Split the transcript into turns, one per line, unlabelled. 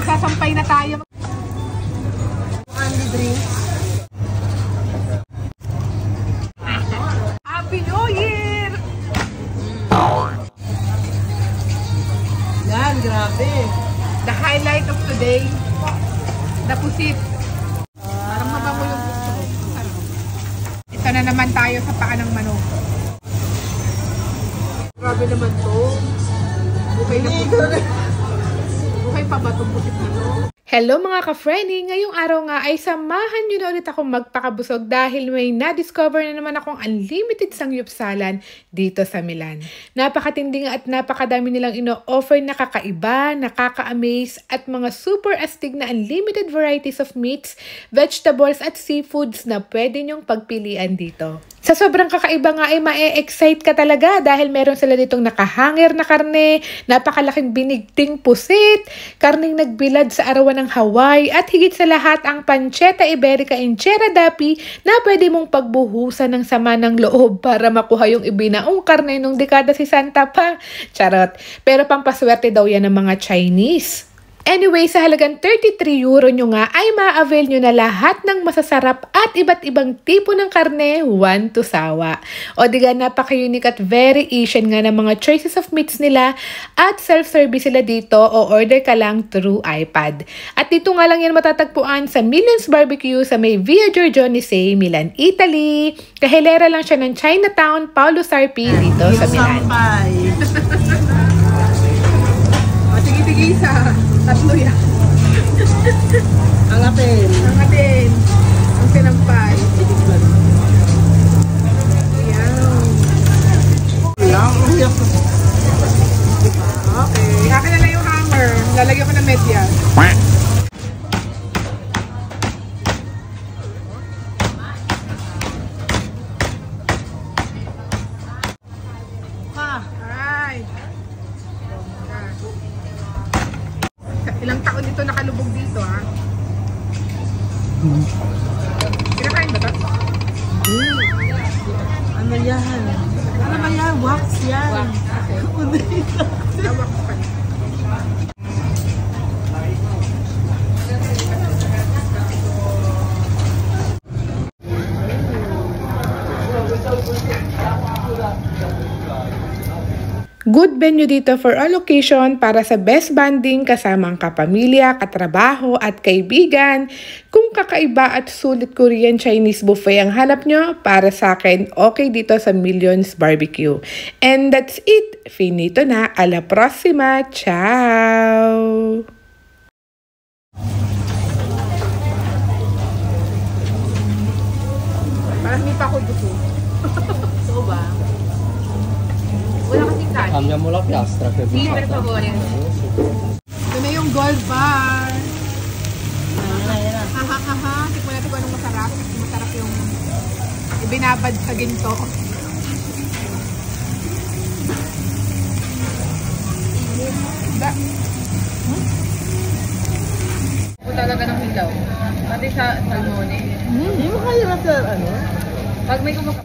magsasampay na tayo. Andy drink. Happy New Year!
Yan, grabe.
The highlight of today, the pusit. Parang mabango yung gusto ko. Ito na naman tayo sa paa ng manok. Grabe naman to. Okay na po. Okay pa ba itong pusit na to? Hello mga ka-friendly! Ngayong araw nga ay samahan nyo na ulit akong magpakabusog dahil may na-discover na naman akong unlimited sangyupsalan dito sa Milan. Napakatindi nga at napakadami nilang ino-offer na kakaiba, nakaka-amaze at mga super astig na unlimited varieties of meats, vegetables at seafoods na pwede nyong pagpilian dito. Sa sobrang kakaiba nga ay ma-excite ka talaga dahil meron sila ditong nakahanger na karne, napakalaking binigting pusit, karning nagbilad sa arawan ng Hawaii at higit sa lahat ang pancetta iberica inchera dapi na pwede mong pagbuhusan ng sama ng loob para makuha yung ibinaong karne nung dekada 60 pa. Charot. Pero pampaswerte daw yan ng mga Chinese. Anyway, sa halagang 33 euro nyo nga ay ma-avail nyo na lahat ng masasarap at iba't ibang tipo ng karne, one to sawa. O diga, napaka-unique at very Asian nga ng mga choices of meats nila at self-service sila dito o order ka lang through iPad. At dito nga lang yan matatagpuan sa Millions Barbecue sa may Via Giorgione, Milan, Italy. Kahilera lang siya ng Chinatown, Paolo Sarpi dito sa Milan. Sige, isa. Tatlo yan.
Ang atin.
Ang atin. Ang sinampay. Ayan. Okay. Akin na lang yung hammer. Lalagyan ko ng medyas. Ilang taon dito nakalubog dito, ha? Kinakain ba ito?
Ano yan? Ano ba yan? Wax yan.
Wax. Okay. Wax pa. Good venue dito for all occasion para sa best bonding kasama ang kapamilya, katrabaho at kaibigan. Kung kakaiba at sulit Korean Chinese buffet ang hanap nyo, para sa akin, okay dito sa Millions Barbecue. And that's it. Finito na. A la próxima. Ciao! Parang hindi pa ako gusto. So ba? Wala kasing kanin.
Cambiamo la piastra che
Sì, per favore. Ito na yung gold bar. Haha. Tikman natin kung anong masarap. Masarap yung ibinabad sa ginto. Ito talaga ng hilaw. Pati sa salmone.
Hindi mo kaya na sa ano?
Pag may kumakain.